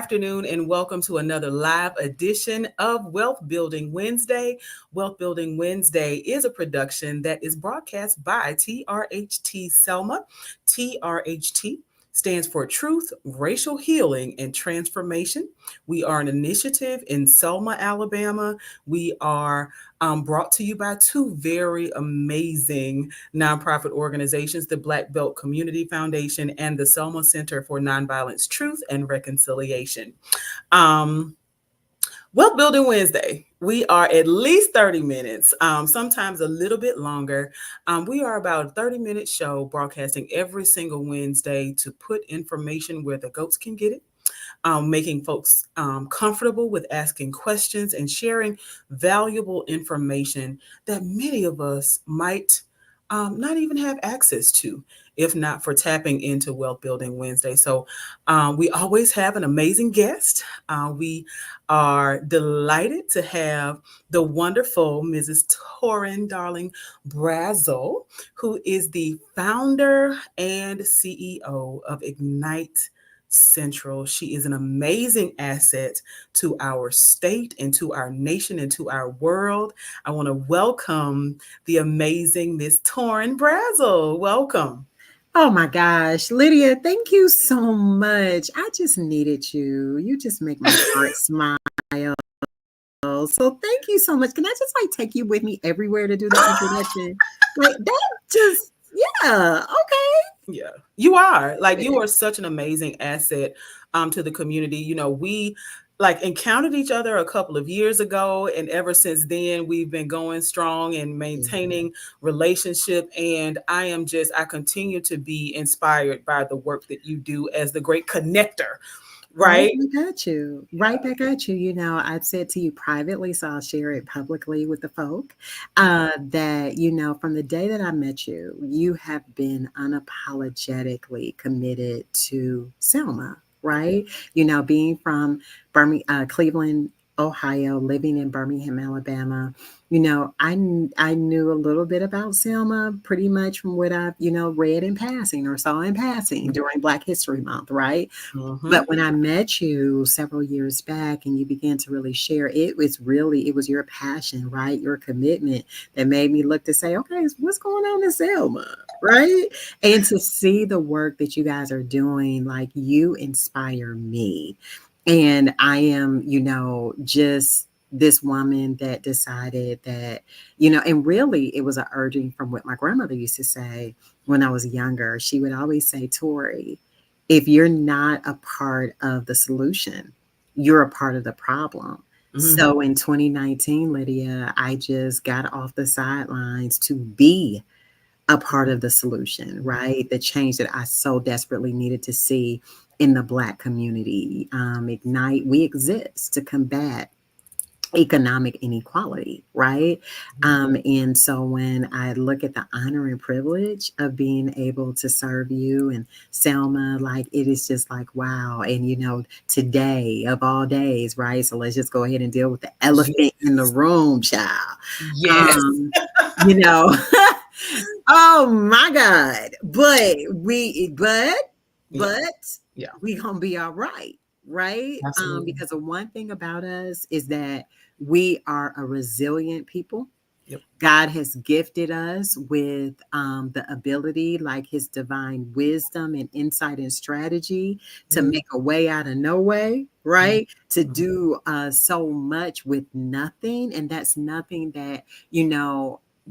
afternoon, and welcome to another live edition of Wealth Building Wednesday. Wealth Building Wednesday is a production that is broadcast by TRHT Selma. TRHT stands for Truth, Racial Healing, and Transformation. We are an initiative in Selma, Alabama. We are brought to you by two very amazing nonprofit organizations, the Black Belt Community Foundation and the Selma Center for Nonviolence Truth and Reconciliation. Um, Wealth Building Wednesday. We are at least 30 minutes, sometimes a little bit longer. We are about a 30-minute show broadcasting every single Wednesday to put information where the goats can get it, making folks comfortable with asking questions and sharing valuable information that many of us might not even have access to, if not for tapping into Wealth Building Wednesday. So we always have an amazing guest. We are delighted to have the wonderful Mrs. Torin Darling Brazzle, who is the founder and CEO of Ignite Central. She is an amazing asset to our state and to our nation and to our world. I want to welcome the amazing Miss Torin Brazzle. Welcome. Oh my gosh, Lydia, thank you so much. I just needed you. You just make my heart smile. So thank you so much. Can I just take you with me everywhere to do the introduction? That just, yeah, okay. Yeah, you are. You are such an amazing asset to the community. We encountered each other a couple of years ago, and ever since then we've been going strong and maintaining relationship. And I continue to be inspired by the work that you do as the great connector. Right. Right back at you. I've said to you privately, so I'll share it publicly with the folk, that, from the day that I met you, you have been unapologetically committed to Selma, right? Being from Cleveland, Ohio, living in Birmingham, Alabama, I knew a little bit about Selma pretty much from what I've, read in passing or saw in passing during Black History Month, right? Mm-hmm. But when I met you several years back and you began to really share, it was your passion, right? Your commitment that made me look to say, okay, what's going on in Selma, right? And to see the work that you guys are doing, you inspire me. And I am, just this woman that decided that, and really it was an urging from what my grandmother used to say when I was younger. She would always say, Tori, if you're not a part of the solution, you're a part of the problem. Mm-hmm. So in 2019, Lydia, I just got off the sidelines to be a part of the solution, right? The change that I so desperately needed to see in the Black community. Ignite, we exist to combat economic inequality, right? And so when I look at the honor and privilege of being able to serve you and Selma, it is just wow. And, today of all days, right? So let's just go ahead and deal with the elephant in the room, child. Yes. Oh my God. But we gonna be all right. Right? Because the one thing about us is that we are a resilient people. Yep. God has gifted us with the ability, his divine wisdom and insight and strategy to make a way out of no way, right? To do so much with nothing. And that's nothing that,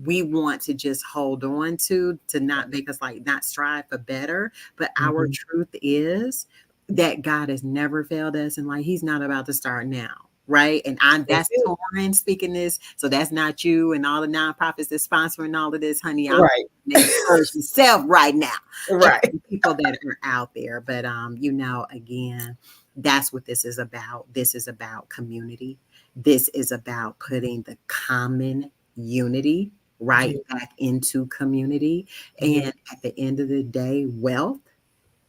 we want to just hold on to not make us not strive for better. But our truth is that God has never failed us, and he's not about to start now, right? And that's Torin speaking this, so that's not you and all the nonprofits that sponsoring all of this, honey. I'm right. Encourage yourself right now, right? People that are out there, but again, that's what this is about. This is about community. This is about putting the common unity right back into community, and at the end of the day, wealth.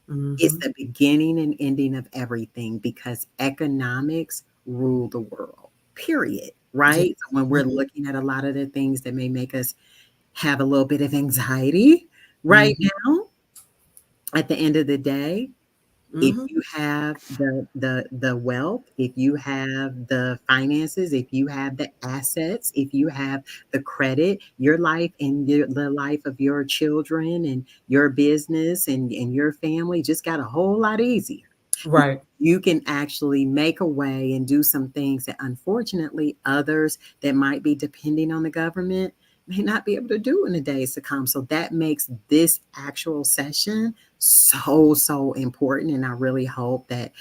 It's the beginning and ending of everything, because economics rule the world, period. Right? So when we're looking at a lot of the things that may make us have a little bit of anxiety right now, at the end of the day, If Mm-hmm. you have the wealth, if you have the finances, if you have the assets, if you have the credit, your life and the life of your children and your business and your family just got a whole lot easier. Right. You can actually make a way and do some things that unfortunately others that might be depending on the government may not be able to do in the days to come. So that makes this actual session so important, and I really hope that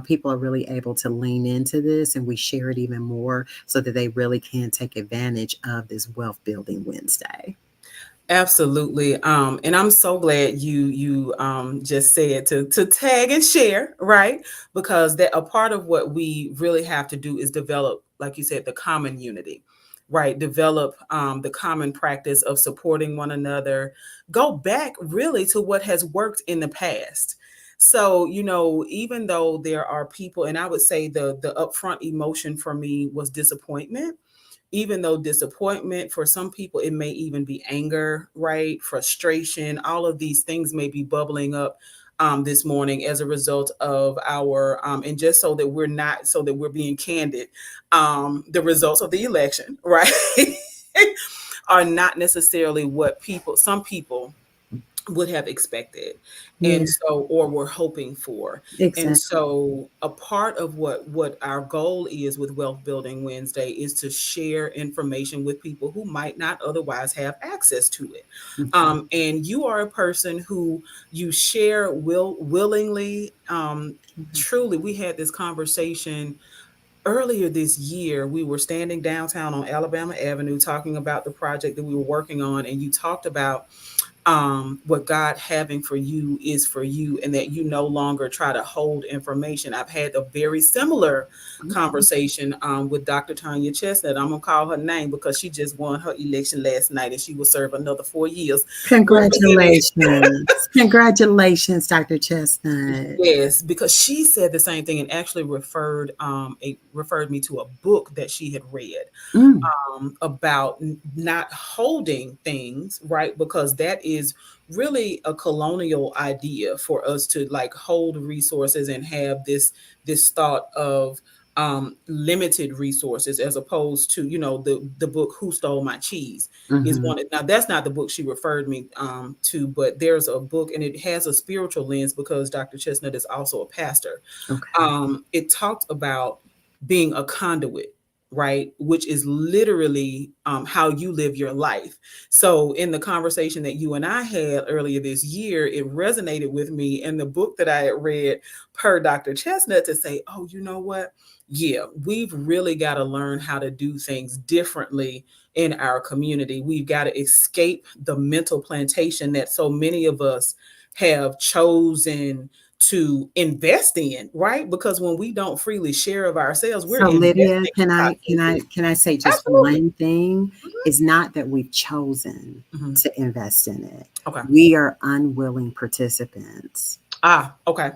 people are really able to lean into this and we share it even more so that they really can take advantage of this wealth building Wednesday. Absolutely. And I'm so glad you just said to tag and share, right? Because that a part of what we really have to do is develop, like you said, the common unity, right? Develop the common practice of supporting one another. Go back really to what has worked in the past. So, even though there are people, and I would say the upfront emotion for me was disappointment, even though disappointment for some people, it may even be anger, right? Frustration, all of these things may be bubbling up this morning as a result of our and just so that we're being candid, the results of the election, right? Are not necessarily what some people would have expected, Yeah, and so or were hoping for. And exactly. so a part of what our goal is with Wealth Building Wednesday is to share information with people who might not otherwise have access to it. Mhm, And you are a person who you share willingly. mhm. Truly, we had this conversation earlier this year. We were standing downtown on Alabama Avenue talking about the project that we were working on, and you talked about what God having for you is for you, and that you no longer try to hold information. I've had a very similar Okay. conversation with Dr. Tanya Chestnut. I'm gonna call her name because she just won her election last night, and she will serve another 4 years representing. Congratulations. Congratulations, Dr. Chestnut. Yes, because she said the same thing and actually referred me to a book that she had read Mm, about not holding things, right? Because that is really a colonial idea for us to like hold resources and have this thought of limited resources, as opposed to the book Who Stole My Cheese is mhm. one. Now that's not the book she referred me to, but there's a book and it has a spiritual lens because Dr. Chestnut is also a pastor. Okay. It talked about being a conduit, right? Which is literally how you live your life. So, in the conversation that you and I had earlier this year, it resonated with me in the book that I had read per Dr. Chestnut to say, oh, you know what? Yeah, we've really got to learn how to do things differently in our community. We've got to escape the mental plantation that so many of us have chosen to invest in, right? Because when we don't freely share of ourselves, we're So Lydia, investing in toxicity. can I say just Absolutely. one thing? It's not that we've chosen Hmm. to invest in it. Okay. We are unwilling participants. Ah, okay.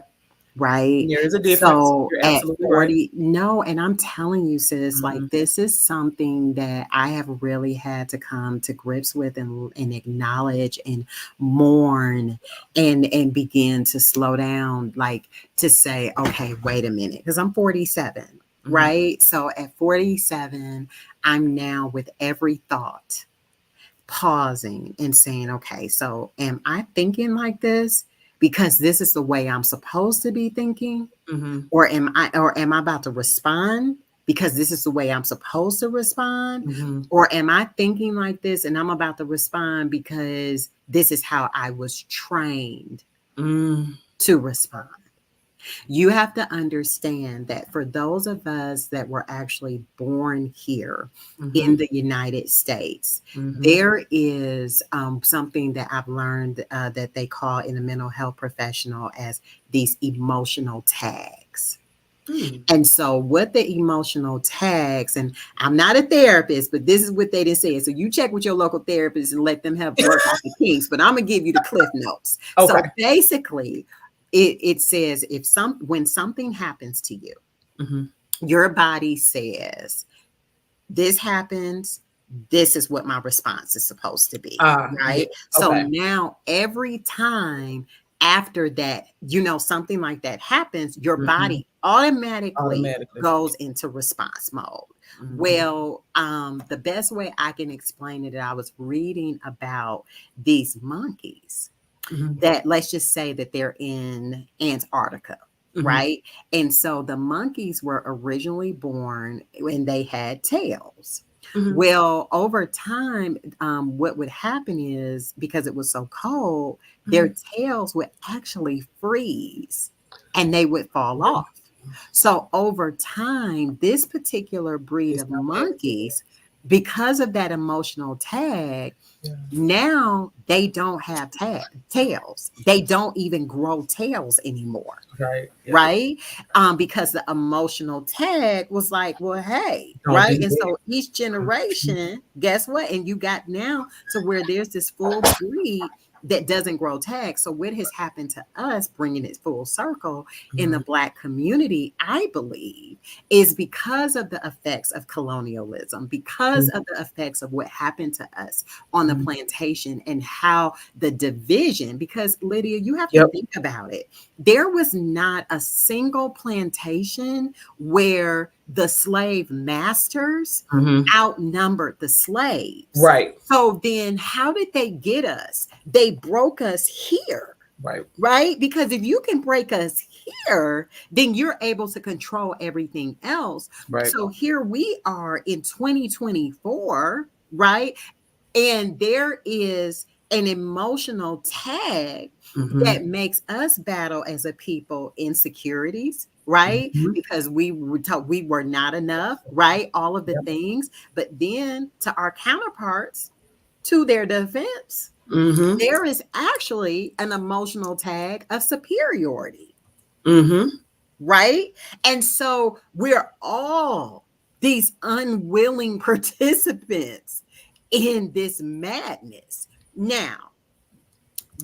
Right? There is a difference. So You're at absolutely right. 40, no, and I'm telling you, sis, like Hmm. this is something that I have really had to come to grips with and acknowledge and mourn and begin to slow down, like to say, okay, wait a minute, because I'm 47, Hmm. right? So at 47, I'm now with every thought pausing and saying, okay, so am I thinking like this because this is the way I'm supposed to be thinking? Hmm. Or am I about to respond because this is the way I'm supposed to respond? Hmm. Or am I thinking like this and I'm about to respond because this is how I was trained Mm. to respond? You have to understand that for those of us that were actually born here in Hmm. the United States, Hmm. there is something that I've learned that they call in a mental health professional as these emotional tags. Mm. And so, what the emotional tags, and I'm not a therapist, but this is what they did say. So, you check with your local therapist and let them help work out the kinks. But I'm gonna give you the cliff notes. Okay. So, basically, it says when something happens to you, Hmm. your body says, this happens, this is what my response is supposed to be, Ah, yeah. right? So Okay. now every time after that, something like that happens, your Mhm. body automatically Automatically. goes into response mode. Mhm. Well, the best way I can explain it, I was reading about these monkeys Mhm. that, let's just say that they're in Antarctica, Mhm. right? And so the monkeys were originally born when they had tails. Mhm. Well, over time, what would happen is, because it was so cold, their Mhm. tails would actually freeze and they would fall Really? off. So over time, this particular breed It's of not bad for monkeys, because of that emotional tag, that. now they don't have tails. They don't even grow tails anymore, Yeah. Right. Yep. right? Because the emotional tag was like, well, hey, Don't right? be And there. so each Mhm. generation, guess what? And you got now to where there's this full breed that doesn't grow tags. So what has happened to us, bringing it full circle in the Mhm. Black community, I believe, is because of the effects of colonialism, because of the effects of what happened to us on the Mhm. plantation, and how the division, because Lydia, you have to Yep. think about it. There was not a single plantation where the slave masters Mhm. outnumbered the slaves. Right. So then, how did they get us? They broke us here, Right. right? Because if you can break us here, then you're able to control everything else. Right. So here we are in 2024, right? And there is an emotional tag Mhm. that makes us battle as a people insecurities, right? Mhm. Because we were told we were not enough, right? All of the Yep. things. But then to our counterparts, to their defense, Mhm. there is actually an emotional tag of superiority, Mhm. right? And so we're all these unwilling participants in this madness. Now,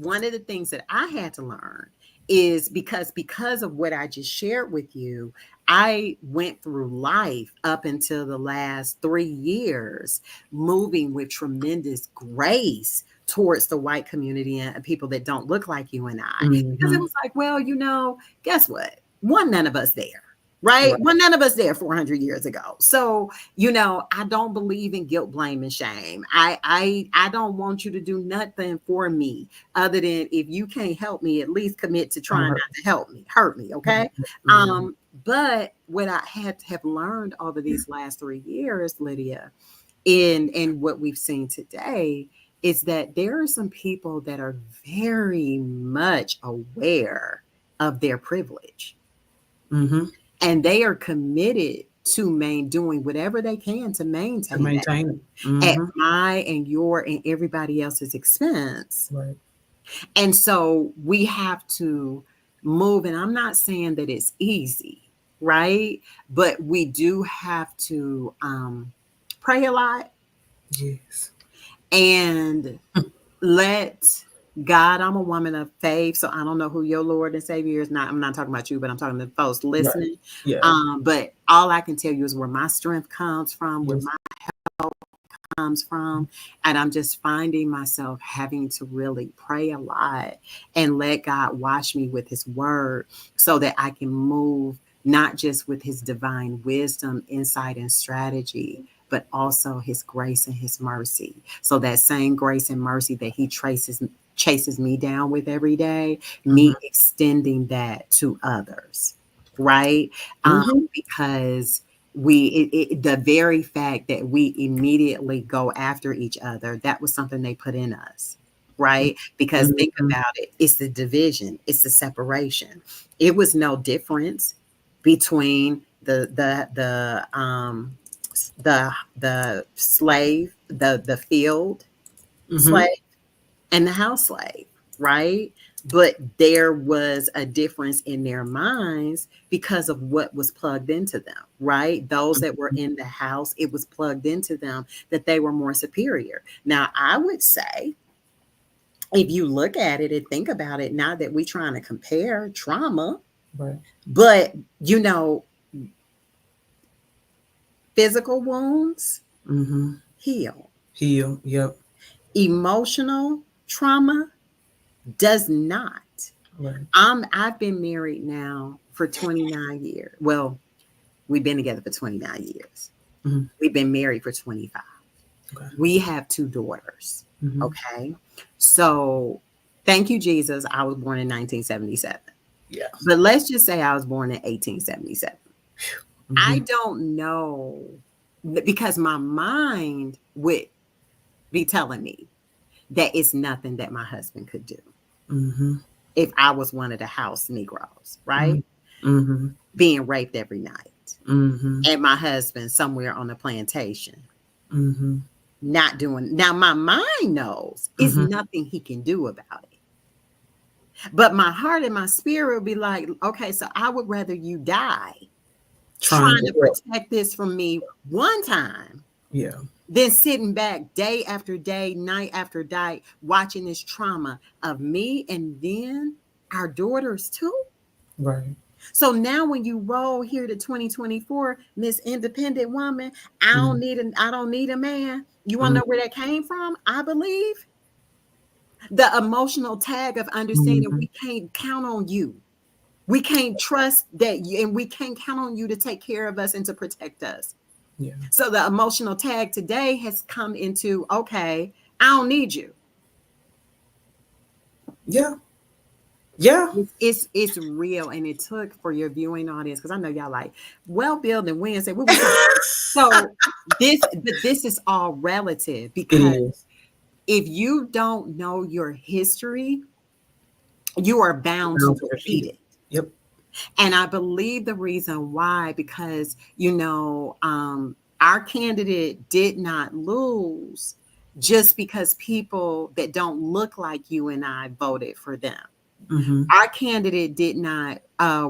one of the things that I had to learn is, because of what I just shared with you, I went through life up until the last 3 years, moving with tremendous grace towards the white community and people that don't look like you and I. Because it Mhm. was like, well, guess what? One, none of us there, right? Right. One, none of us there 400 years ago. So I don't believe in guilt, blame, and shame. I don't want you to do nothing for me other than, if you can't help me, at least commit to Don't trying hurt. not to hurt me, okay? Mhm. But what I had to have learned over these last 3 years, Lydia, in what we've seen today, is that there are some people that are very much aware of their privilege, Mhm. and they are committed to doing whatever they can to To maintain that maintain it. at Mhm. my and your and everybody else's expense. Right. And so we have to move, and I'm not saying that it's easy, right? But we do have to pray a lot Yes. and let God, I'm a woman of faith, so I don't know who your Lord and Savior is. Not, I'm not talking about you, but I'm talking to folks Right. listening. Yeah. But all I can tell you is where my strength comes from, where Yes. my comes from. And I'm just finding myself having to really pray a lot and let God wash me with his word so that I can move not just with his divine wisdom, insight, and strategy, but also his grace and his mercy. So that same grace and mercy that he chases me down with every day, Mhm. me extending that to others, right? Mhm. Because the very fact that we immediately go after each other, that was something they put in us, right? Because think Mhm. about it, it's the division, it's the separation. It was no difference between the the slave, the field Mhm. slave, and the house slave, right? But there was a difference in their minds because of what was plugged into them, right? Those that were Mhm. in the house, it was plugged into them that they were more superior. Now, I would say, if you look at it and think about it, not that we're trying to compare trauma, Right. but you know, physical wounds Mhm. heal, Heal. Yep. emotional trauma does not. Right. I've been married now for 29 years. Well, we've been together for 29 years. Mm-hmm. We've been married for 25. Okay. We have two daughters. Mm-hmm. Okay. So thank you, Jesus. I was born in 1977. Yeah. But let's just say I was born in 1877. I Mm-hmm. don't know because my mind would be telling me that it's nothing that my husband could do Mm-hmm. if I was one of the house Negroes, right? Mm-hmm. Being raped every night. Mm-hmm. And my husband somewhere on the plantation, Mm-hmm. not doing. Now, my mind knows it's Mm-hmm. nothing he can do about it. But my heart and my spirit will be like, okay, so I would rather you die Trying trying to to help. protect this from me one time Yeah. than sitting back day after day, night after night, watching this trauma of me and then our daughters too. Right. So now when you roll here to 2024, Miss Independent Woman, Mm-hmm. I don't need a man. You want to Mm-hmm. know where that came from? I believe the emotional tag of understanding Mm-hmm. we can't count on you. We can't trust that you, and we can't count on you to take care of us and to protect us. Yeah. So the emotional tag today has come into, okay, I don't need you. Yeah. Yeah. It's real, and it took for your viewing audience because I know y'all like well building Wednesday. What we talking? So this is all relative It because is. if you don't know your history, you are bound to Bound to repeat repeat it. it. Yep. And I believe the reason why, because, our candidate did not lose just because people that don't look like you and I voted for them. Mm-hmm. Our candidate did not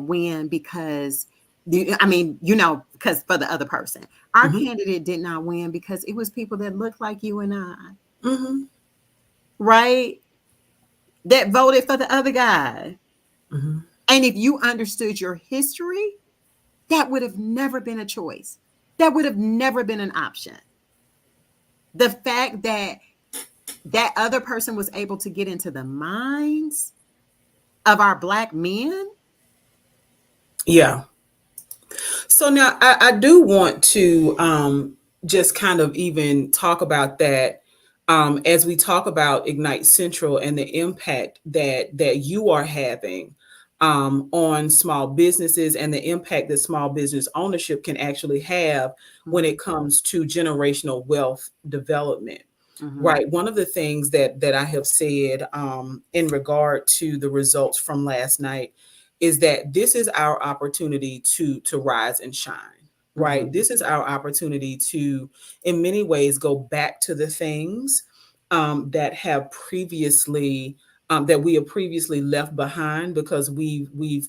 win because, because for the other person. Our Mm-hmm. candidate did not win because it was people that looked like you and I, Mm-hmm. right? That voted for the other guy. Mm-hmm. And if you understood your history, that would have never been a choice. That would have never been an option. The fact that that other person was able to get into the minds of our black men. Yeah. So now I do want to just kind of even talk about that as we talk about Ignite Central and the impact that you are having on small businesses and the impact that small business ownership can actually have when it comes to generational wealth development. Mhm, Right. One of the things that I have said in regard to the results from last night is that this is our opportunity to rise and shine. Right. mhm, This is our opportunity to, in many ways, go back to the things that have previously that we have previously left behind because we've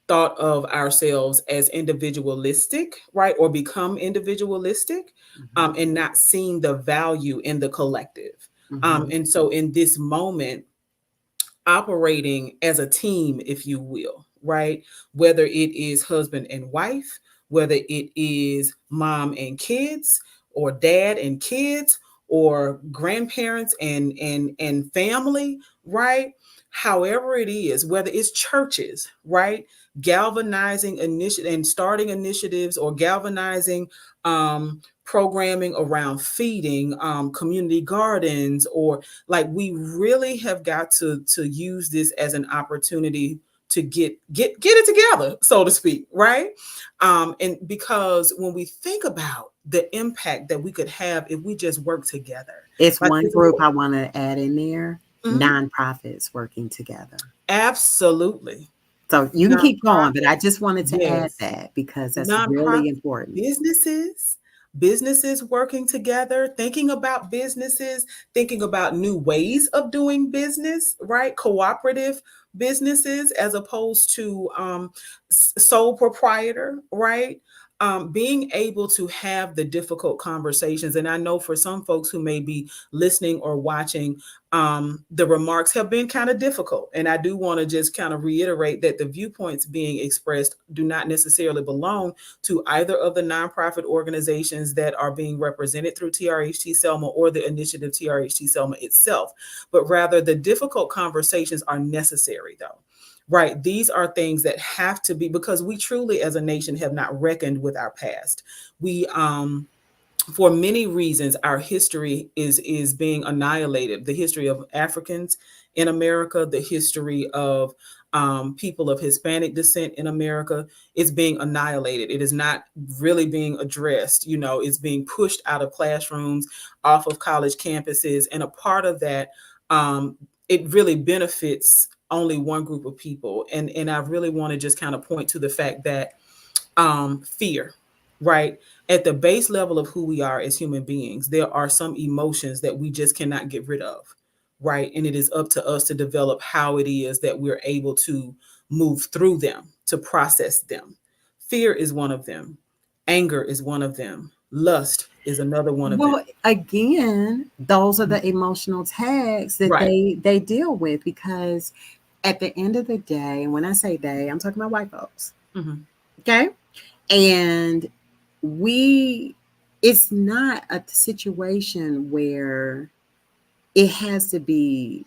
thought of ourselves as individualistic, right, or become individualistic, mhm, and not seeing the value in the collective. mhm, And so, in this moment, operating as a team, if you will, right? Whether it is husband and wife, whether it is mom and kids, or dad and kids, or grandparents and family, right? However it is, whether it's churches, right? Galvanizing initiative and starting initiatives or galvanizing programming around feeding, community gardens, or like we really have got to use this as an opportunity to get it together, so to speak, right? And because when we think about the impact that we could have if we just work together, It's like one this is group what. I want to add in there, Mhm. nonprofits working together. Absolutely. So you can keep going, but I Nonprofits, just wanted to add yes. that because that's really Nonprofit important. businesses working together, thinking about businesses, thinking about new ways of doing business, right? Cooperative businesses as opposed to sole proprietor, right? Being able to have the difficult conversations. And I know for some folks who may be listening or watching, the remarks have been kind of difficult. And I do want to just kind of reiterate that the viewpoints being expressed do not necessarily belong to either of the nonprofit organizations that are being represented through TRHT Selma or the initiative TRHT Selma itself, but rather the difficult conversations are necessary, though. right? These are things that have to be, because we truly as a nation have not reckoned with our past. We For many reasons our history is being annihilated. The history of Africans in America, the history of people of Hispanic descent in America is being annihilated. It is not really being addressed. You know, it's being pushed out of classrooms, off of college campuses, and a part of that, it really benefits only one group of people. And I really want to just kind of point to the fact that fear, right? At the base level of who we are as human beings, there are some emotions that we just cannot get rid of, right? And it is up to us to develop how it is that we're able to move through them, to process them. Fear is one of them, anger is one of them, lust is another one of them. Well, again, those are Mhm. the emotional tags that Right. they deal with, because at the end of the day, and when I say they, I'm talking about white folks. Hmm. Okay. And we, it's not a situation where it has to be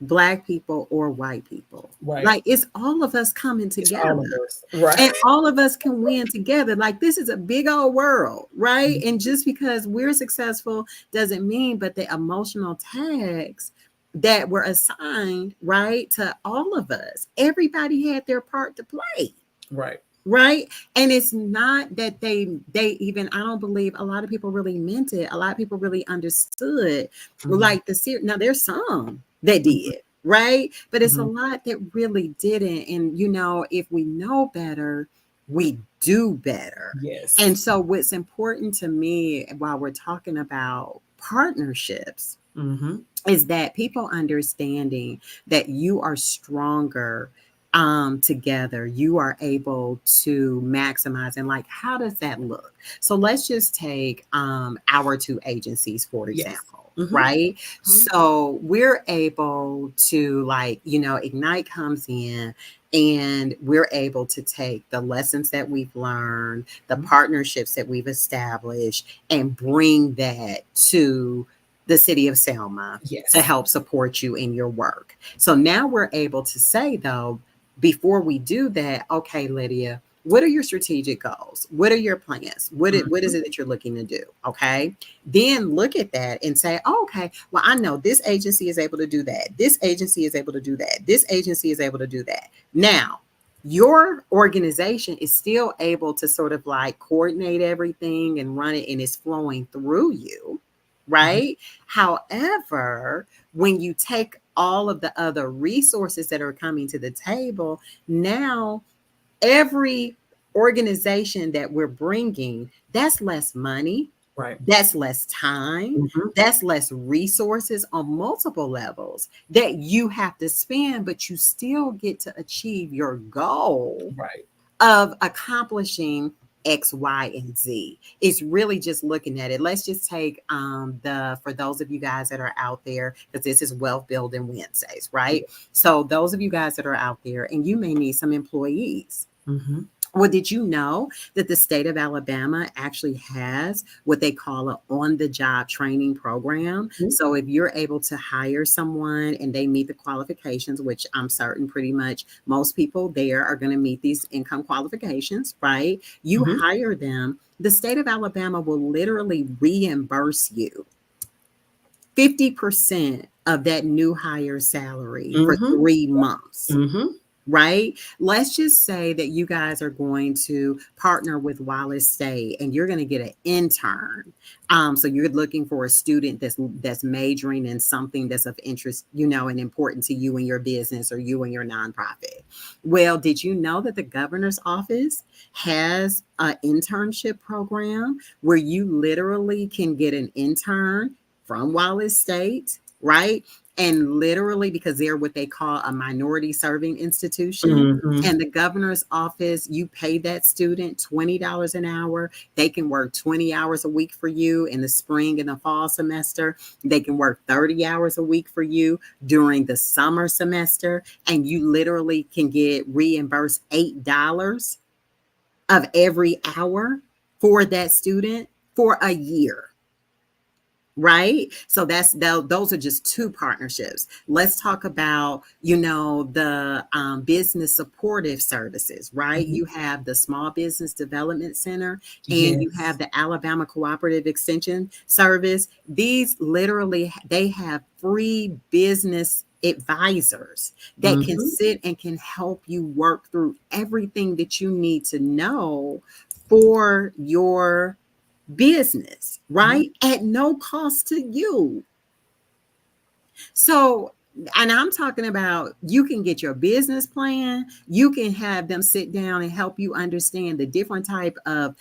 black people or white people. Right. Like, it's all of us coming It's all of together, us. Right. and all of us can win together. Like, this is a big old world, right? Mhm. And just because we're successful doesn't mean, but the emotional tags that were assigned, right, to all of us, everybody had their part to play, Right. right? And it's not that they even, I don't believe a lot of people really meant it. A lot of people really understood, Hmm. like, the series. Now there's some that Hmm. did, right? But it's a Hmm. lot that really didn't. And if we know better, we do better. Yes. And so what's important to me while we're talking about partnerships Hmm. is that people understanding that you are stronger together. You are able to maximize. And, like, how does that look? So let's just take our two agencies, for Yes. example, Hmm. right? So we're able to, like, Ignite comes in, and we're able to take the lessons that we've learned, the Hmm. partnerships that we've established, and bring that to the city of Selma to Yes. help support you in your work. So now we're able to say, though, before we do that, okay, Lydia, what are your strategic goals? What are your plans? What is Mhm. it that you're looking to do? Okay. Then look at that and say, oh, okay, well, I know this agency is able to do that. This agency is able to do that. This agency is able to do that. Now, your organization is still able to sort of like coordinate everything and run it, and it's flowing through you, Mhm. right? However, when you take all of the other resources that are coming to the table, now every organization that we're bringing, that's less money, Right. that's less time, Mhm. that's less resources on multiple levels that you have to spend, but you still get to achieve your goal Right. of accomplishing X, Y, and Z. It's really just looking at it. Let's just take for those of you guys that are out there, because this is Wealth Building Wednesdays, Yeah. right? So those of you guys that are out there, and you may need some employees. Mhm. Well, did you know that the state of Alabama actually has what they call an on the job training program? Mhm. So, if you're able to hire someone and they meet the qualifications, which I'm certain pretty much most people there are going to meet these income qualifications, right? You Mhm. hire them, the state of Alabama will literally reimburse you 50% of that new hire salary for Mhm. 3 months, Mhm. right? Let's just say that you guys are going to partner with Wallace State and you're going to get an intern. So you're looking for a student that's majoring in something that's of interest, and important to you and your business or you and your nonprofit. Well, did you know that the governor's office has an internship program where you literally can get an intern from Wallace State, right? And literally, because they're what they call a minority serving institution, Mhm. and the governor's office, you pay that student $20 an hour. They can work 20 hours a week for you in the spring and the fall semester. They can work 30 hours a week for you during the summer semester. And you literally can get reimbursed $8 of every hour for that student for a year, right? So those are just two partnerships. Let's talk about, the business supportive services, right? Mhm. You have the Small Business Development Center, and you Yes. have the Alabama Cooperative Extension Service. These literally, they have free business advisors that can Mhm. sit and can help you work through everything that you need to know for your business, Mhm. right? At no cost to you. So, and I'm talking about, you can get your business plan. You can have them sit down and help you understand the different type of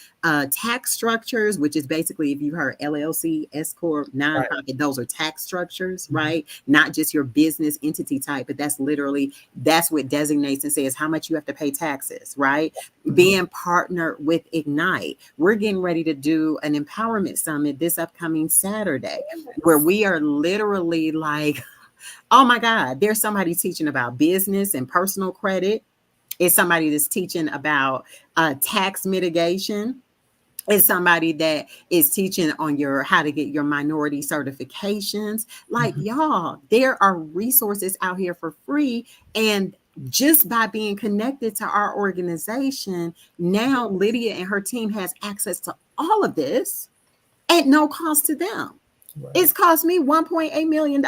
tax structures, which is basically, if you heard LLC, S corp, Right. nonprofit, those are tax structures, Mhm. right? Not just your business entity type, but that's what designates and says how much you have to pay taxes, right? Mhm. Being partnered with Ignite, we're getting ready to do an empowerment summit this upcoming Saturday, where Yes. we are literally like, oh my God, there's somebody teaching about business and personal credit. It's somebody that's teaching about tax mitigation. It's somebody that is teaching on your how to get your minority certifications. Like, Mhm. y'all, there are resources out here for free. And just by being connected to our organization, now Lydia and her team has access to all of this at no cost to them. Right. It's cost me $1.8 million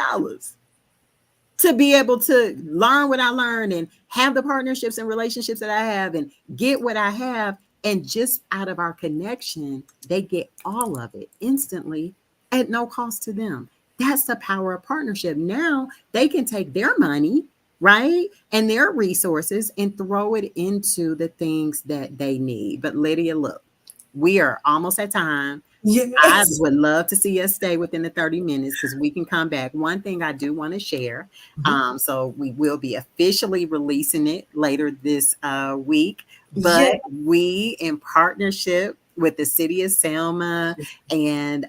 to be able to learn what I learned and have the partnerships and relationships that I have and get what I have. And just out of our connection, they get all of it instantly at no cost to them. That's the power of partnership. Now they can take their money, right, and their resources and throw it into the things that they need. But Lydia, look, we are almost at time. I Yes. would love to see us stay within the 30 minutes because we can come back. One thing I do want to share. Mhm. So we will be officially releasing it later this week, Yes. but we, in partnership with the city of Selma and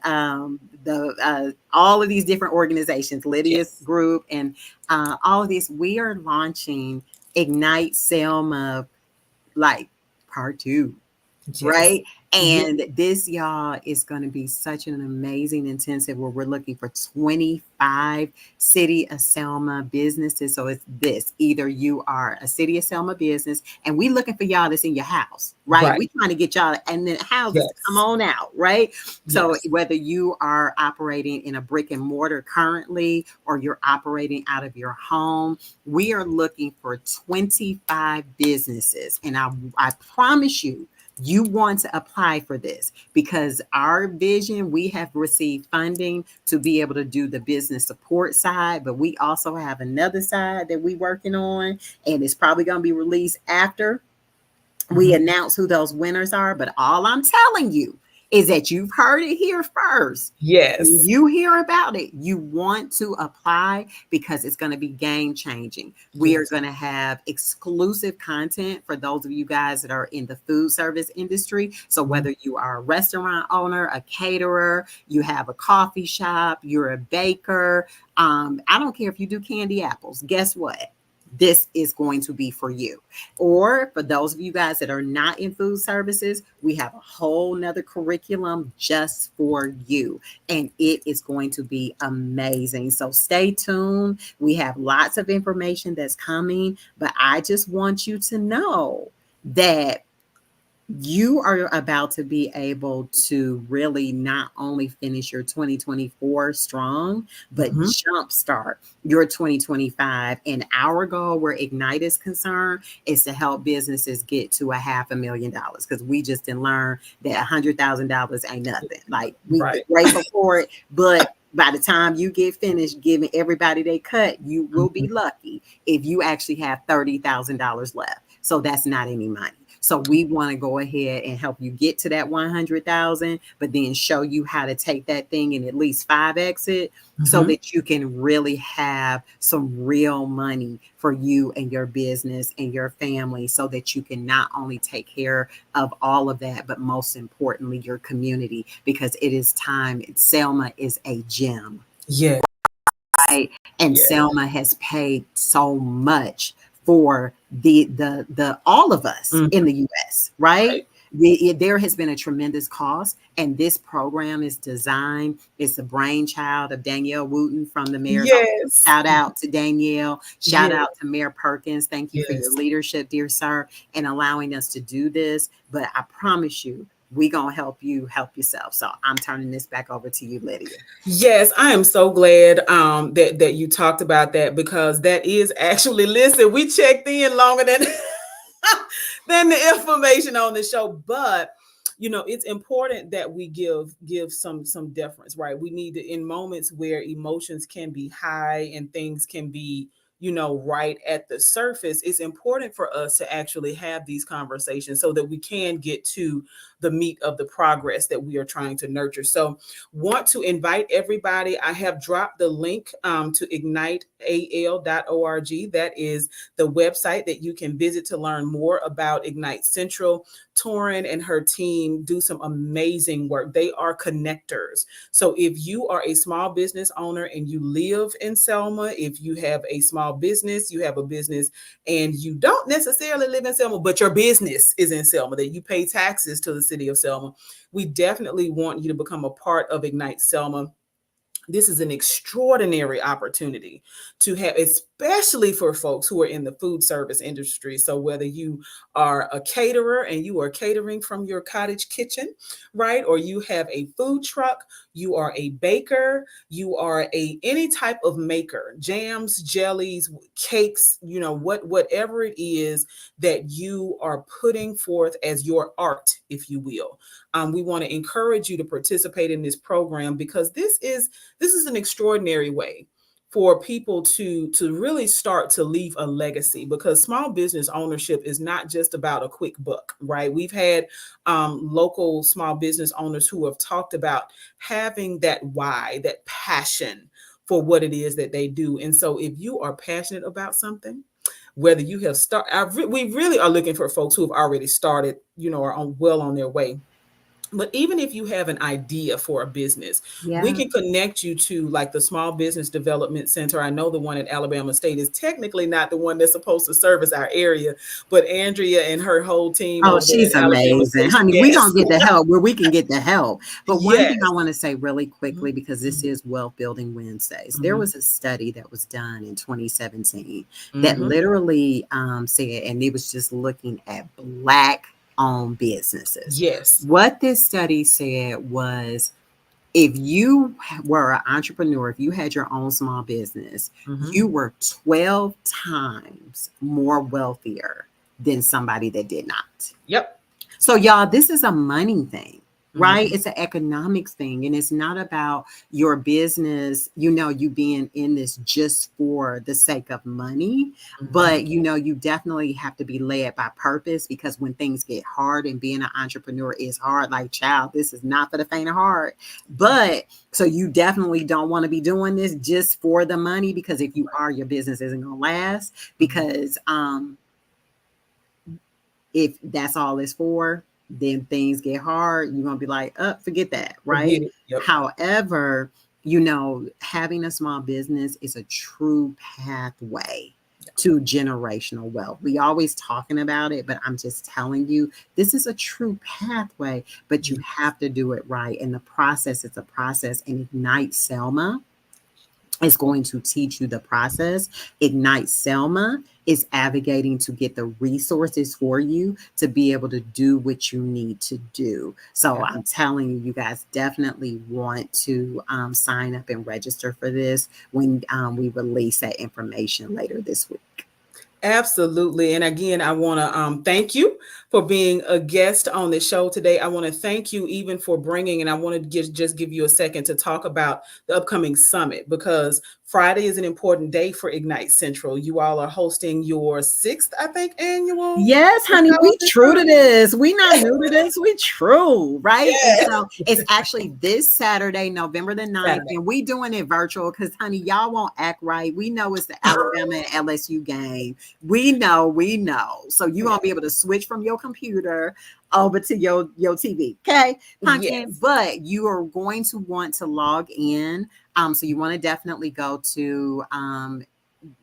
the all of these different organizations, Lydia's Yes. group, and all of these, we are launching Ignite Selma, like part two, Yes. right? Yes. And this, y'all, is going to be such an amazing intensive where we're looking for 25 City of Selma businesses. So it's this: either you are a City of Selma business, and we looking for y'all that's in your house, right? Right. We trying to get y'all and then houses to come Yes. on out, right? So Yes. whether you are operating in a brick and mortar currently, or you're operating out of your home, we are looking for 25 businesses. And I promise you want to apply for this because our vision, we have received funding to be able to do the business support side, but we also have another side that we working on, and it's probably going to be released after we Mhm. announce who those winners are. But all I'm telling you is that you've heard it here first. When Yes. you hear about it, you want to apply because it's going to be game changing. We are Yes. going to have exclusive content for those of you guys that are in the food service industry. So, Mhm. whether you are a restaurant owner, a caterer, you have a coffee shop, you're a baker, I don't care if you do candy apples, guess what? This is going to be for you. Or for those of you guys that are not in food services, we have a whole nother curriculum just for you. And it is going to be amazing. So stay tuned. We have lots of information that's coming, but I just want you to know that you are about to be able to really not only finish your 2024 strong, but Mhm. jumpstart your 2025. And our goal, where Ignite is concerned, is to help businesses get to $500,000, because we just didn't learn that $100,000 ain't nothing. Like, we Right. grateful for it, but by the time you get finished giving everybody they cut, you will be Mhm. lucky if you actually have $30,000 left. So that's not any money. So we want to go ahead and help you get to that 100,000, but then show you how to take that thing and at least 5x it, so Mhm. that you can really have some real money for you and your business and your family, so that you can not only take care of all of that, but most importantly, your community, because it is time. Selma is a gem, Yes. right? And Yes. Selma has paid so much for the all of us Mhm. in the US, right? Right. there has been a tremendous cost, and this program is designed. It's the brainchild of Danielle Wooten from the mayor's office. Yes. Shout out to Danielle. Shout Yes. out to Mayor Perkins. Thank you for your Yes. leadership, dear sir, and allowing us to do this. But I promise you, we gonna help you help yourself. So I'm turning this back over to you, Lydia. Yes, I am so glad that you talked about that, because that is actually, listen, we checked in longer than than the information on the show, but it's important that we give some deference, right? We need to, in moments where emotions can be high and things can be right at the surface, it's important for us to actually have these conversations so that we can get to the meat of the progress that we are trying to nurture. So want to invite everybody. I have dropped the link to igniteal.org. That is the website that you can visit to learn more about Ignite Central. Torin and her team do some amazing work. They are connectors. So if you are a small business owner and you live in Selma, if you have a small business, you have a business and you don't necessarily live in Selma, but your business is in Selma, that you pay taxes to the city of Selma, we definitely want you to become a part of Ignite Selma. This is an extraordinary opportunity to have, especially for folks who are in the food service industry. So whether you are a caterer and you are catering from your cottage kitchen, right? Or you have a food truck, you are a baker, you are a any type of maker, jams, jellies, cakes, whatever it is that you are putting forth as your art, if you will. We want to encourage you to participate in this program, because this is an extraordinary way for people to really start to leave a legacy, because small business ownership is not just about a quick buck, right? We've had local small business owners who have talked about having that why, that passion for what it is that they do. And so if you are passionate about something, whether you have started, we really are looking for folks who have already started, are on their way. But even if you have an idea for a business, we Yeah. can connect you to like the Small Business Development Center. I know the one at Alabama State is technically not the one that's supposed to service our area, but Andrea and her whole team Oh, over there she's at Alabama amazing. State, Honey, we yes, gonna get the help where we can get the help. But one thing yes. I want to say really quickly, Mhm, because this mhm, is Wealth Building Wednesdays, there mhm, was a study that was done in 2017 that mhm. literally said, and it was just looking at Black owned businesses. Yes. What this study said was, if you were an entrepreneur, if you had your own small business, Mhm. you were 12 times more wealthier than somebody that did not. Yep. So, y'all, this is a money thing, right? Mhm, It's an economics thing. And it's not about your business, you being in this just for the sake of money. mhm. But, you definitely have to be led by purpose, because when things get hard and being an entrepreneur is hard, like, child, this is not for the faint of heart. But so you definitely don't want to be doing this just for the money, because if you are, your business isn't going to last. Mhm. Because, if that's all it's for, then things get hard. You're going to be like, forget that, right? Forget it. Yep. However, having a small business is a true pathway to generational wealth. We always talking about it, but I'm just telling you, this is a true pathway, but you Yeah. have to do it right. And the process is a process. And Ignite Selma is going to teach you the process. Ignite Selma is advocating to get the resources for you to be able to do what you need to do. So Yeah. I'm telling you, you guys definitely want to sign up and register for this when we release that information later this week. Absolutely. And again, I want to thank you for being a guest on the show today. I want to thank you even for bringing, and I want to just give you a second to talk about the upcoming summit, because Friday is an important day for Ignite Central. You all are hosting your sixth, I think, annual Yes, honey, we development true to summit. this. We not new to this. We true, right? And Yes. so it's actually this Saturday, November the 9th, Saturday. and we doing it virtual because, honey, y'all won't act right. We know it's the Alabama and LSU game. We know, we know. So you gonna be able to switch from your computer over to your TV, okay, pumpkin? Yes. But you are going to want to log in. So you want to definitely go to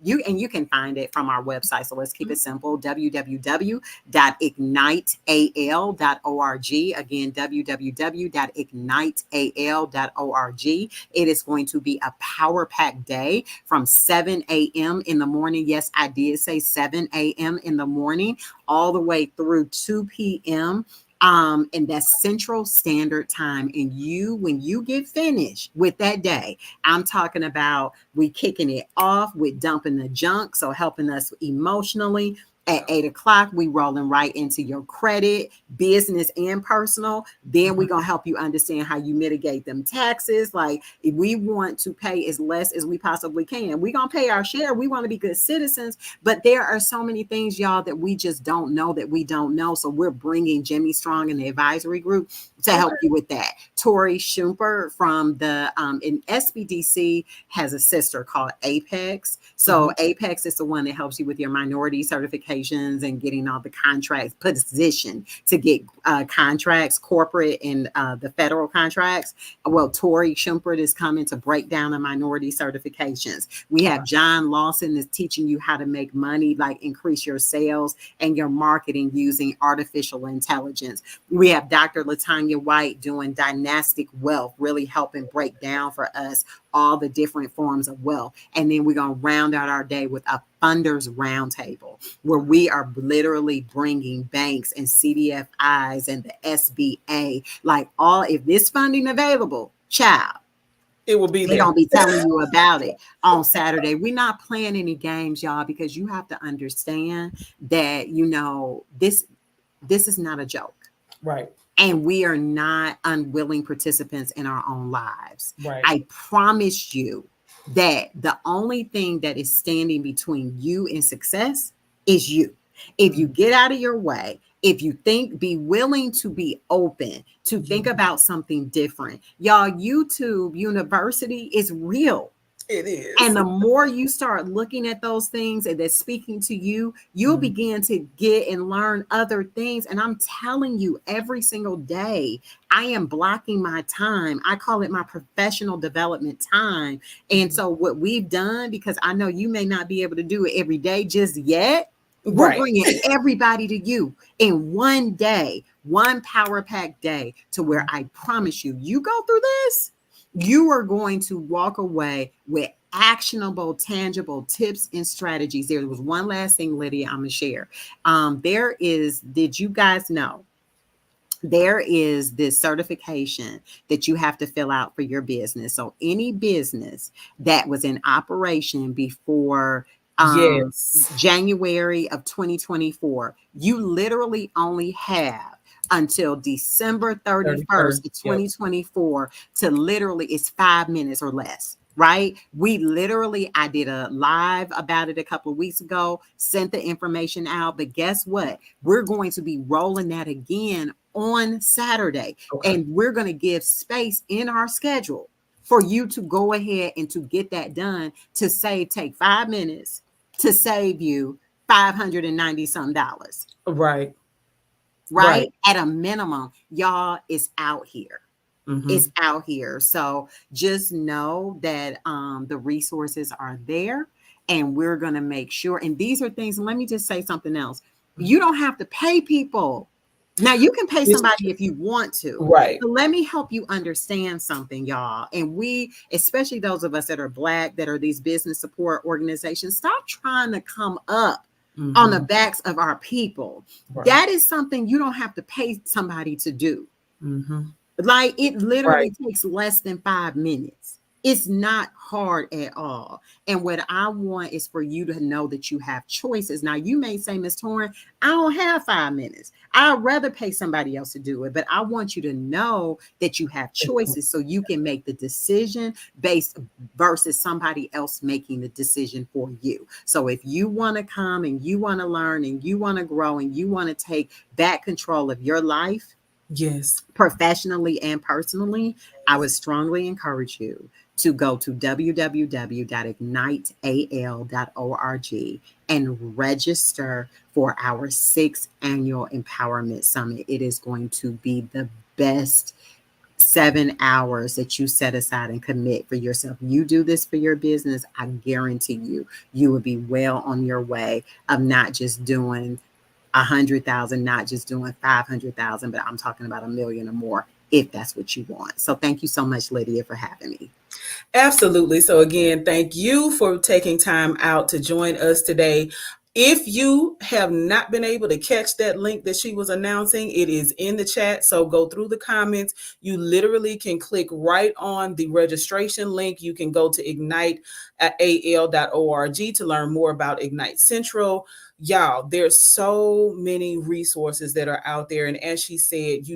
you can find it from our website. So let's keep it simple: www.igniteal.org. Again, www.igniteal.org. It is going to be a power pack day from 7 a.m. in the morning. Yes, I did say 7 a.m. in the morning, all the way through 2 p.m. And that's Central Standard Time. And when you get finished with that day, I'm talking about we kicking it off with dumping the junk, so helping us emotionally. At 8 o'clock, we rolling right into your credit, business and personal. Then we're gonna help you understand how you mitigate them taxes. Like, if we want to pay as less as we possibly can, we're gonna pay our share. We want to be good citizens, but there are so many things, y'all, that we just don't know that we don't know. So we're bringing Jimmy Strong and the advisory group to help you with that. Tori Schumper from the in SBDC has a sister called Apex. So Apex is the one that helps you with your minority certifications and getting all the contracts positioned to get contracts, corporate and the federal contracts. Well, Tori Schumper is coming to break down the minority certifications. We have John Lawson that's teaching you how to make money, like increase your sales and your marketing using artificial intelligence. We have Dr. Latanya White doing dynastic wealth, really helping break down for us all the different forms of wealth. And then we're going to round out our day with a funders roundtable where we are literally bringing banks and CDFIs and the SBA, like all, if this funding available, child, it will be they're there. going to be telling you about it on Saturday. We're not playing any games, y'all, because you have to understand that, this is not a joke. Right. And we are not unwilling participants in our own lives. Right. I promise you that the only thing that is standing between you and success is you. If you get out of your way, if you be willing to be open, to think about something different. Y'all, YouTube University is real. It is. And the more you start looking at those things and that's speaking to you, you'll begin to get and learn other things. And I'm telling you, every single day, I am blocking my time. I call it my professional development time. And so what we've done, because I know you may not be able to do it every day just yet, we're bringing everybody to you in one day, one power pack day, to where I promise you, you go through this, you are going to walk away with actionable, tangible tips and strategies. There was one last thing, Lydia, I'm going to share. Did you guys know? There is this certification that you have to fill out for your business. So any business that was in operation before Yes. January of 2024, you literally only have until December 31st of 2024 to literally, it's 5 minutes or less. Right? I did a live about it a couple of weeks ago, sent the information out, but guess what? We're going to be rolling that again on Saturday. And we're going to give space in our schedule for you to go ahead and to get that done, to take 5 minutes to save you $590 some dollars. Right? At a minimum, y'all, is out here. It's out here. So just know that the resources are there, and we're going to make sure. And these are things, let me just say something else. You don't have to pay people. Now, you can pay somebody if you want to. Right. So let me help you understand something, y'all. And we, especially those of us that are Black, that are these business support organizations, stop trying to come up on the backs of our people. That is something you don't have to pay somebody to do. Like, it literally takes less than 5 minutes. It's not hard at all. And what I want is for you to know that you have choices. Now, you may say, Ms. Torin, I don't have 5 minutes. I'd rather pay somebody else to do it. But I want you to know that you have choices so you can make the decision based versus somebody else making the decision for you. So if you want to come and you want to learn and you want to grow and you want to take back control of your life, yes, professionally and personally, I would strongly encourage you to go to www.igniteal.org and register for our 6th annual Empowerment Summit. It is going to be the best 7 hours that you set aside and commit for yourself. You do this for your business, I guarantee you will be well on your way of not just doing 100,000, not just doing 500,000, but I'm talking about a million or more if that's what you want. So thank you so much, Lydia, for having me. Absolutely. So, again, thank you for taking time out to join us today. If you have not been able to catch that link that she was announcing, it is in the chat. So go through the comments. You literally can click right on the registration link. You can go to igniteal.org to learn more about Ignite Central. Y'all, there's so many resources that are out there. And as she said,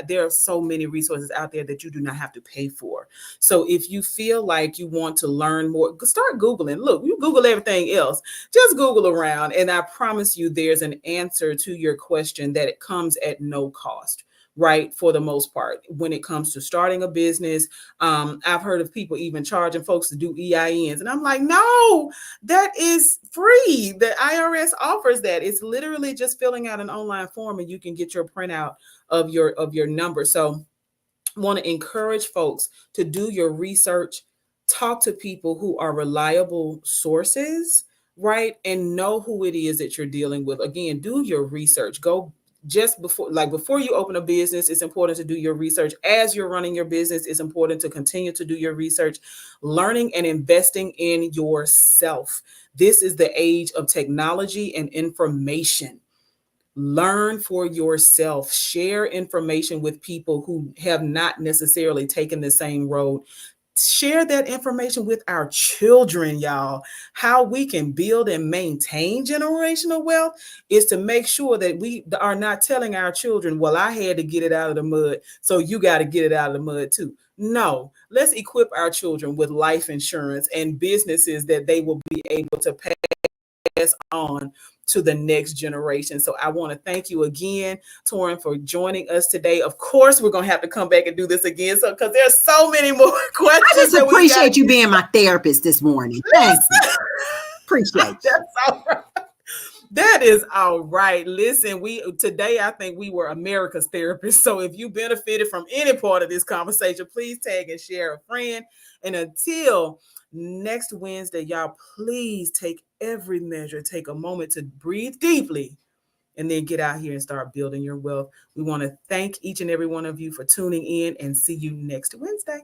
there are so many resources out there that you do not have to pay for. So if you feel like you want to learn more, start Googling. Look, you Google everything else. Just Google around, and I promise you there's an answer to your question that it comes at no cost, right? For the most part, when it comes to starting a business, I've heard of people even charging folks to do EINs, and I'm like, no, that is free. The IRS offers that. It's literally just filling out an online form, and you can get your printout of your number. So want to encourage folks to do your research, talk to people who are reliable sources, right? And know who it is that you're dealing with. Again, do your research. Go just before you open a business, it's important to do your research. As you're running your business, it's important to continue to do your research, learning and investing in yourself. This is the age of technology and information. Learn for yourself, share information with people who have not necessarily taken the same road. Share that information with our children, y'all. How we can build and maintain generational wealth is to make sure that we are not telling our children, well, I had to get it out of the mud, so you got to get it out of the mud too. No, let's equip our children with life insurance and businesses that they will be able to pass on to the next generation. So I want to thank you again, Torin, for joining us today. Of course, we're going to have to come back and do this again. So, because there's so many more I questions just that we got. appreciate you being my therapist this morning. Thank you. Appreciate you. That's all right. That is all right. Listen, we today I think we were America's therapist. So if you benefited from any part of this conversation, please tag and share a friend. And until next Wednesday, y'all, please take every measure, take a moment to breathe deeply, and then get out here and start building your wealth. We want to thank each and every one of you for tuning in, and see you next Wednesday.